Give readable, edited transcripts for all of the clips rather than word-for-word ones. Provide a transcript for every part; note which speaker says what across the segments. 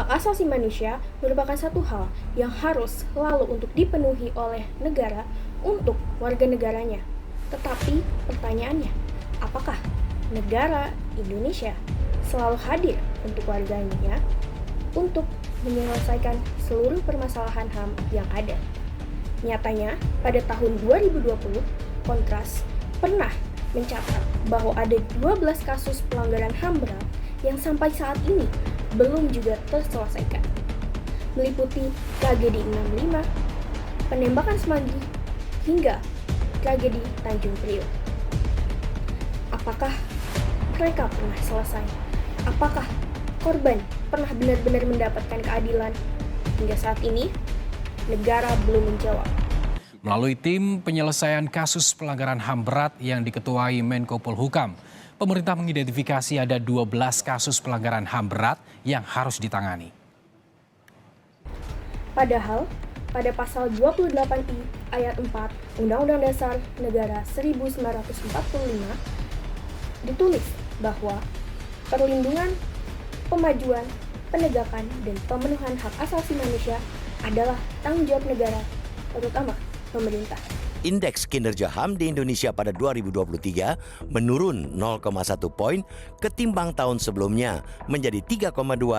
Speaker 1: Hak asasi manusia merupakan satu hal yang harus selalu untuk dipenuhi oleh negara untuk warga negaranya. Tetapi pertanyaannya, apakah negara Indonesia selalu hadir untuk warganya untuk menyelesaikan seluruh permasalahan HAM yang ada? Nyatanya, pada tahun 2020, Kontras pernah mencatat bahwa ada 12 kasus pelanggaran HAM berat yang sampai saat ini belum juga terselesaikan, meliputi tragedi 65, penembakan Semanggi, hingga tragedi Tanjung Priok. Apakah mereka pernah selesai? Apakah korban pernah benar-benar mendapatkan keadilan? Hingga saat ini, negara belum menjawab.
Speaker 2: Melalui tim penyelesaian kasus pelanggaran HAM berat yang diketuai Menko Polhukam, pemerintah mengidentifikasi ada 12 kasus pelanggaran HAM berat yang harus ditangani.
Speaker 1: Padahal, pada pasal 28I ayat 4 Undang-Undang Dasar Negara 1945 ditulis bahwa perlindungan, pemajuan, penegakan, dan pemenuhan hak asasi manusia adalah tanggung jawab negara, terutama pemerintah.
Speaker 3: Indeks kinerja HAM di Indonesia pada 2023 menurun 0,1 poin ketimbang tahun sebelumnya menjadi 3,2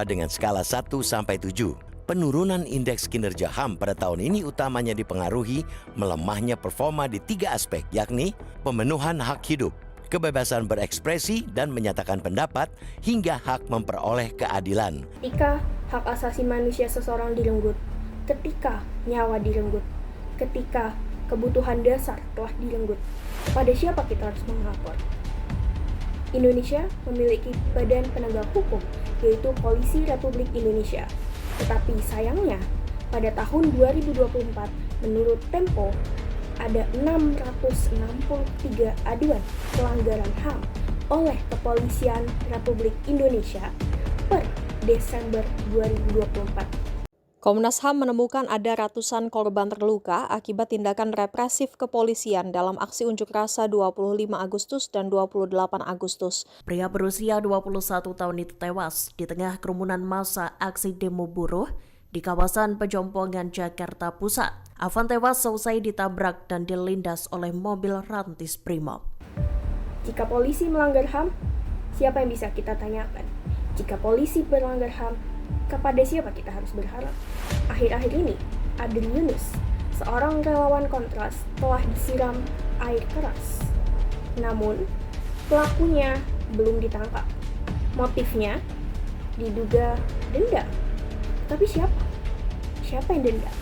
Speaker 3: dengan skala 1 sampai 7. Penurunan indeks kinerja HAM pada tahun ini utamanya dipengaruhi melemahnya performa di 3 aspek, yakni pemenuhan hak hidup, kebebasan berekspresi dan menyatakan pendapat, hingga hak memperoleh keadilan.
Speaker 1: Ketika hak asasi manusia seseorang direnggut, ketika nyawa direnggut, ketika kebutuhan dasar telah direnggut, pada siapa kita harus melapor? Indonesia memiliki badan penegak hukum, yaitu Polisi Republik Indonesia. Tetapi sayangnya, pada tahun 2024, menurut Tempo, ada 663 aduan pelanggaran HAM oleh Kepolisian Republik Indonesia per Desember 2024.
Speaker 4: Komnas HAM menemukan ada ratusan korban terluka akibat tindakan represif kepolisian dalam aksi unjuk rasa 25 Agustus dan 28 Agustus.
Speaker 5: Pria berusia 21 tahun itu tewas di tengah kerumunan massa aksi demo buruh di kawasan Pejompongan, Jakarta Pusat. Afan tewas selesai ditabrak dan dilindas oleh mobil rantis Brimob.
Speaker 1: Jika polisi melanggar HAM, siapa yang bisa kita tanyakan? Jika polisi melanggar HAM, kepada siapa kita harus berharap? Akhir-akhir ini, Adri Yunus, seorang relawan Kontras, telah disiram air keras. Namun, pelakunya belum ditangkap. Motifnya diduga dendam. Tapi siapa? Siapa yang dendam?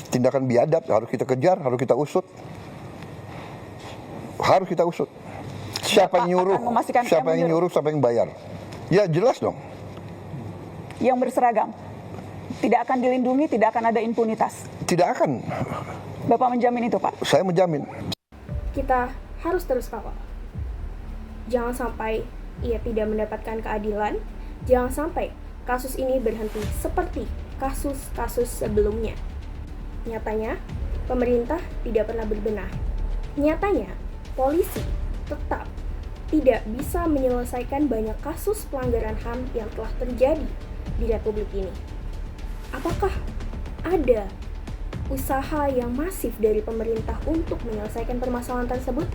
Speaker 6: Tindakan biadab harus kita kejar, harus kita usut. Harus kita usut. Siapa yang nyuruh? Siapa yang nyuruh? Siapa yang bayar? Ya jelas dong.
Speaker 7: Yang berseragam tidak akan dilindungi, tidak akan ada impunitas.
Speaker 6: Tidak akan.
Speaker 7: Bapak menjamin itu, Pak?
Speaker 6: Saya menjamin.
Speaker 1: Kita harus terus kawal. Jangan sampai ia tidak mendapatkan keadilan. Jangan sampai kasus ini berhenti seperti kasus-kasus sebelumnya. Nyatanya, pemerintah tidak pernah berbenah. Nyatanya, polisi tetap tidak bisa menyelesaikan banyak kasus pelanggaran HAM yang telah terjadi di Republik ini. Apakah ada usaha yang masif dari pemerintah untuk menyelesaikan permasalahan tersebut?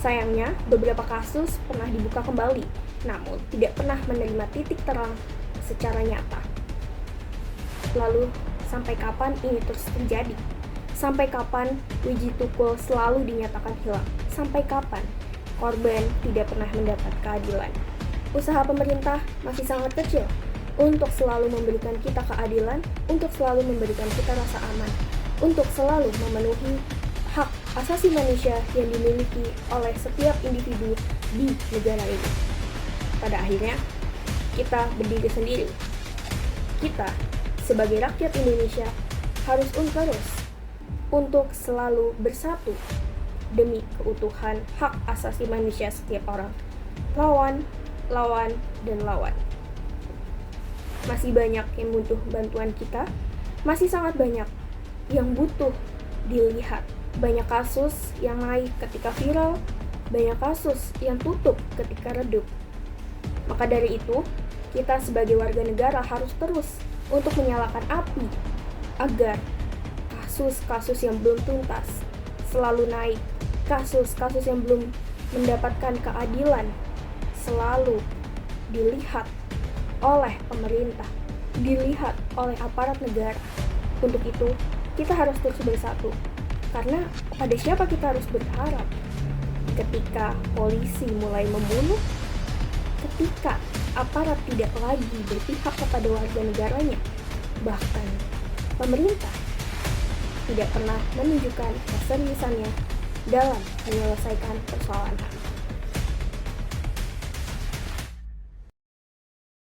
Speaker 1: Sayangnya, beberapa kasus pernah dibuka kembali, namun tidak pernah menerima titik terang secara nyata. Lalu, sampai kapan ini terus terjadi? Sampai kapan Wiji Tukul selalu dinyatakan hilang? Sampai kapan korban tidak pernah mendapat keadilan? Usaha pemerintah masih sangat kecil untuk selalu memberikan kita keadilan, untuk selalu memberikan kita rasa aman, untuk selalu memenuhi hak asasi manusia yang dimiliki oleh setiap individu di negara ini. Pada akhirnya, kita berdiri sendiri. Kita, sebagai rakyat Indonesia, harus terus untuk selalu bersatu demi keutuhan hak asasi manusia setiap orang. Lawan, dan lawan. Masih banyak yang butuh bantuan kita, masih sangat banyak yang butuh dilihat. Banyak kasus yang naik ketika viral, banyak kasus yang tutup ketika redup. Maka dari itu, Kita sebagai warga negara harus terus untuk menyalakan api agar kasus-kasus yang belum tuntas selalu naik, kasus-kasus yang belum mendapatkan keadilan selalu dilihat oleh pemerintah, dilihat oleh aparat negara. Untuk itu, kita harus terus bersatu. Karena pada siapa kita harus berharap? Ketika polisi mulai membunuh, ketika aparat tidak lagi berpihak kepada warga negaranya, bahkan pemerintah tidak pernah menunjukkan keseriusannya dalam menyelesaikan persoalan HAM.